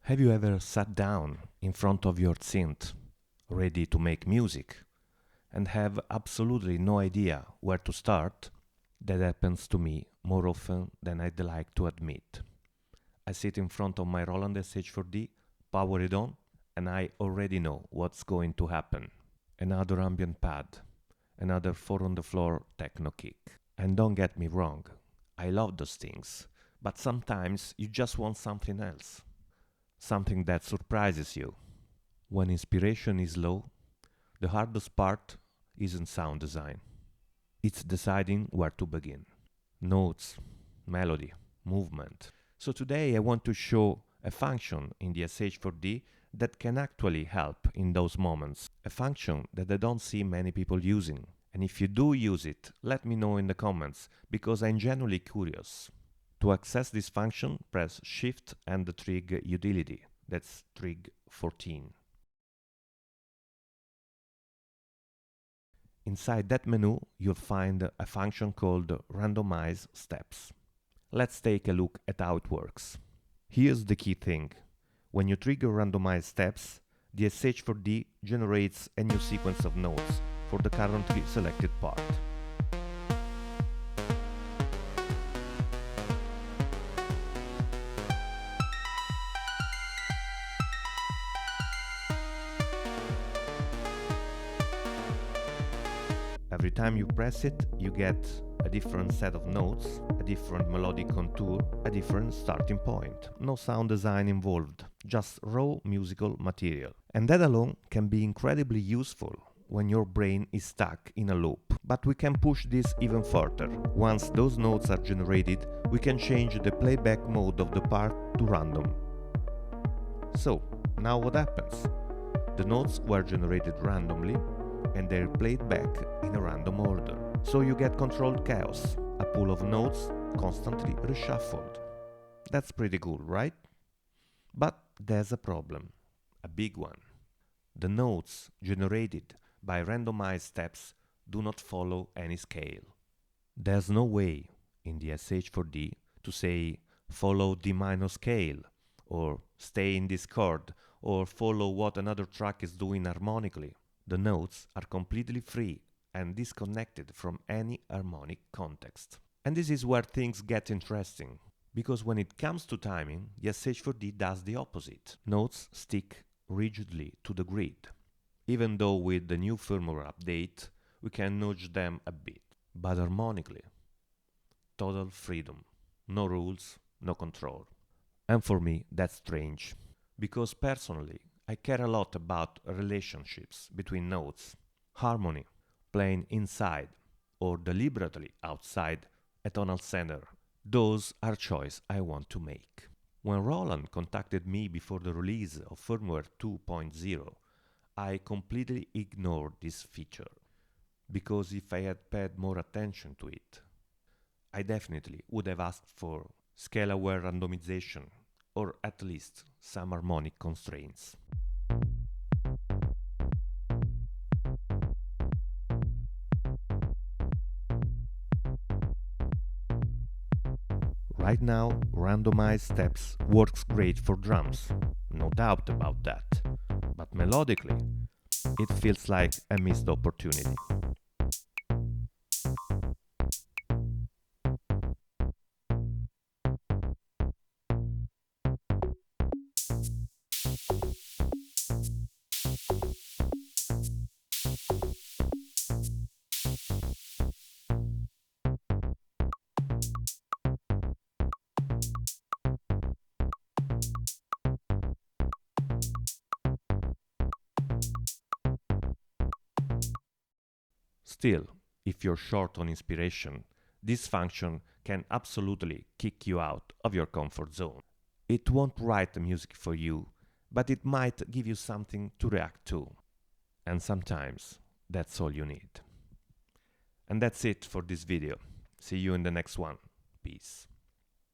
Have you ever sat down in front of your synth, ready to make music, and have absolutely no idea where to start? That happens to me more often than I'd like to admit. I sit in front of my Roland SH-4d, power it on, and I already know what's going to happen. Another ambient pad, another 4 on the floor techno kick. And don't get me wrong, I love those things, but sometimes you just want something else. Something that surprises you. When inspiration is low, the hardest part isn't sound design. It's deciding where to begin. Notes, melody, movement. So today I want to show a function in the SH-4d that can actually help in those moments. A function that I don't see many people using. And if you do use it, let me know in the comments, because I'm genuinely curious. To access this function, press Shift and the trig utility, that's trig 14. Inside that menu, you'll find a function called Randomize Steps. Let's take a look at how it works. Here's the key thing. When you trigger Randomize Steps, the SH-4d generates a new sequence of notes for the currently selected part. Every time you press it, you get a different set of notes, a different melodic contour, a different starting point. No sound design involved, just raw musical material. And that alone can be incredibly useful when your brain is stuck in a loop. But we can push this even further. Once those notes are generated, we can change the playback mode of the part to random. So, now what happens? The notes were generated randomly, and they're played back in a random order. So you get controlled chaos, a pool of notes constantly reshuffled. That's pretty cool, right? But there's a problem, a big one. The notes generated by randomized steps do not follow any scale. There's no way in the SH-4d to say follow D minor scale, or stay in this chord, or follow what another track is doing harmonically. The notes are completely free and disconnected from any harmonic context. And this is where things get interesting, because when it comes to timing, the SH-4d does the opposite. Notes stick rigidly to the grid, even though with the new firmware update we can nudge them a bit, but harmonically. Total freedom, no rules, no control. And for me that's strange, because personally I care a lot about relationships between notes, harmony, playing inside or deliberately outside a tonal center. Those are choices I want to make. When Roland contacted me before the release of firmware 2.0, I completely ignored this feature, because if I had paid more attention to it, I definitely would have asked for scale-aware randomization, or at least some harmonic constraints. Right now, Randomize Steps works great for drums, no doubt about that, but melodically, it feels like a missed opportunity. Still, if you're short on inspiration, this function can absolutely kick you out of your comfort zone. It won't write the music for you, but it might give you something to react to. And sometimes that's all you need. And that's it for this video. See you in the next one. Peace.